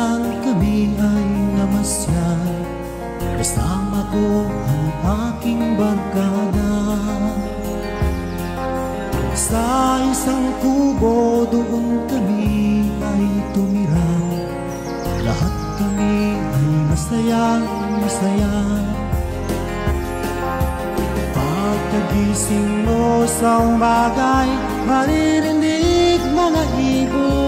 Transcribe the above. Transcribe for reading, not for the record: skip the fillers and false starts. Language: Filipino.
saan kami ay namasyal, kasama ko ang aking barkada. Sa isang kubo doon kami ay tumira, lahat kami ay masaya. Pagkagising mo sa umaga, maririnig mga ibon